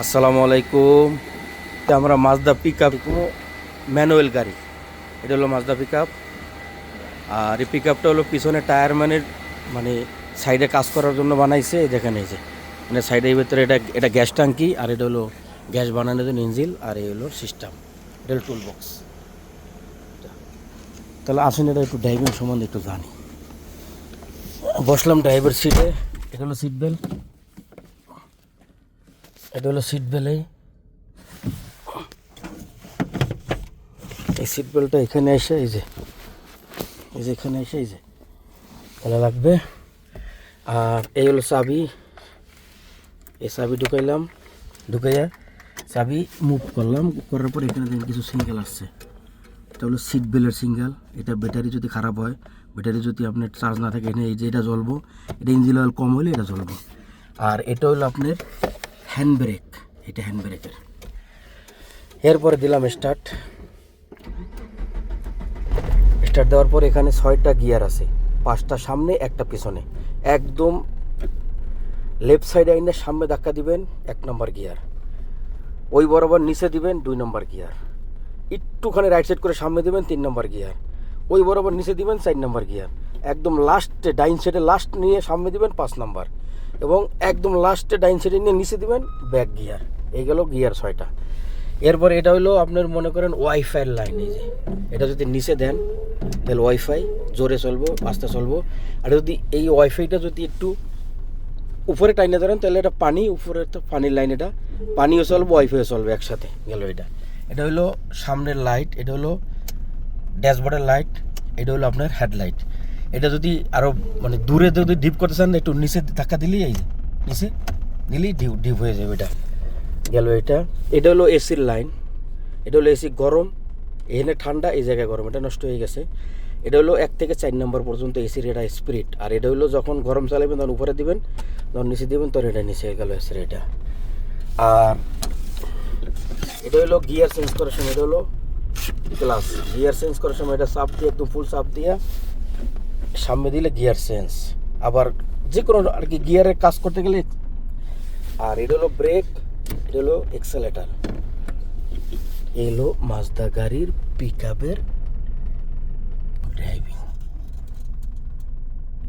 আসসালামু আলাইকুম। তো আমরা মাজদা পিক আপ ম্যানুয়াল গাড়ি, এটা হলো মাজদা পিক আপ। আর এই পিক আপটা হলো পিছনে টায়ার মানে সাইডে কাজ করার জন্য বানাইছে। এই দেখেন, এই যে মানে সাইডের ভিতরে এটা গ্যাস ট্যাঙ্কি, আর এটা হলো গ্যাস বানানোর জন্য ইঞ্জিল, আর এই হলো সিস্টেম, এটা হলো টুল বক্স। তাহলে আসুন এটা একটু ড্রাইভিং সম্বন্ধে একটু জানি। বসলাম ড্রাইভার সিটে, এটা হলো সিট বেল্ট, এটা হলো সিট বেল্ট। এই সিট বেল্টটা এখানে এসে এই যে এখানে এসে এই যে তাহলে লাগবে। আর এই হলো চাবি, এই চাবি ঢুকাইয়া চাবি মুভ করলাম, করার পর এখানে দেখেন কিছু সিঙ্গেল আসছে। এটা হলো সিট বেল্টের সিঙ্গেল। এটা ব্যাটারি যদি খারাপ হয়, ব্যাটারি যদি আপনার চার্জ না থাকে, এই যে এটা জ্বলবো, এটা ইঞ্জিন অয়েল কম হলে এটা জ্বলবো। আর এটা হলো আপনার হ্যান্ড ব্রেক, এটা হ্যান্ড ব্রেকের। এরপরে দিলাম স্টার্ট দেওয়ার পর এখানে 6টা গিয়ার আছে, 5টা সামনে, একটা পিছনে। একদম লেফট সাইডে আইনে সামনে ধাক্কা দিবেন 1 নম্বর গিয়ার, ওই বরাবর নিচে দিবেন 2 নম্বর গিয়ার, একটুখানি রাইট সাইড করে সামনে দিবেন 3 নম্বর গিয়ার, ওই বরাবর নিচে দিবেন 4 নম্বর গিয়ার, একদম লাস্টে ডাইন সাইডে লাস্ট নিয়ে সামনে দিবেন 5 নম্বর, এবং একদম লাস্টে ডাইন সাইডে নিয়ে নিচে দিবেন ব্যাক গিয়ার। এই গেল গিয়ার 6টা। এরপর এটা হলো আপনার মনে করেন ওয়াইফাইয়ের লাইন। এই যে এটা যদি নিচে দেন তাহলে ওয়াইফাই জোরে চলবো, আস্তে চলবো। আর যদি এই ওয়াইফাইটা যদি একটু উপরে টাইনে ধরেন তাহলে এটা পানি, উপরে তো পানির লাইন, এটা পানিও চলবে ওয়াইফাইও চলবে একসাথে গেল। এটা হলো সামনের লাইট, এটা হলো ড্যাশবোর্ডের লাইট, এটা হলো আপনার হেডলাইট। এটা যদি আরও মানে দূরে যদি ডিপ করতে চান, একটু নিচে ধাক্কা দিলেই, এই যে নিচে দিলেই ডিপ হয়ে যাবে। এটা গেল। এটা হলো এসির লাইন, এটা হলো এসি গরম, এখানে ঠান্ডা, এই জায়গায় গরম, এটা নষ্ট হয়ে গেছে। এটা হলো 1 থেকে 4 নম্বর পর্যন্ত এসির এটা স্পিরিট। আর এটা হলো যখন গরম চালাবেন তখন উপরে দিবেন, যখন নিচে দিবেন তখন এটা নিচে গেল এসির এটা। আর এটা হলো গিয়ার চেঞ্জ করার সময়, এটা হলো ক্লাস গিয়ার চেঞ্জ করার সময় এটা চাপ দিয়ে, একদম ফুল চাপ দিয়ে সামনে দিলে গিয়ার চেঞ্জ, আবার যে কোনো আর কি গিয়ারের কাজ করতে গেলে। আর এটা হলো ব্রেক, এটা হলো এক্সেলেটার। এই হলো মাজদা গাড়ির পিক আপের ড্রাইভিং।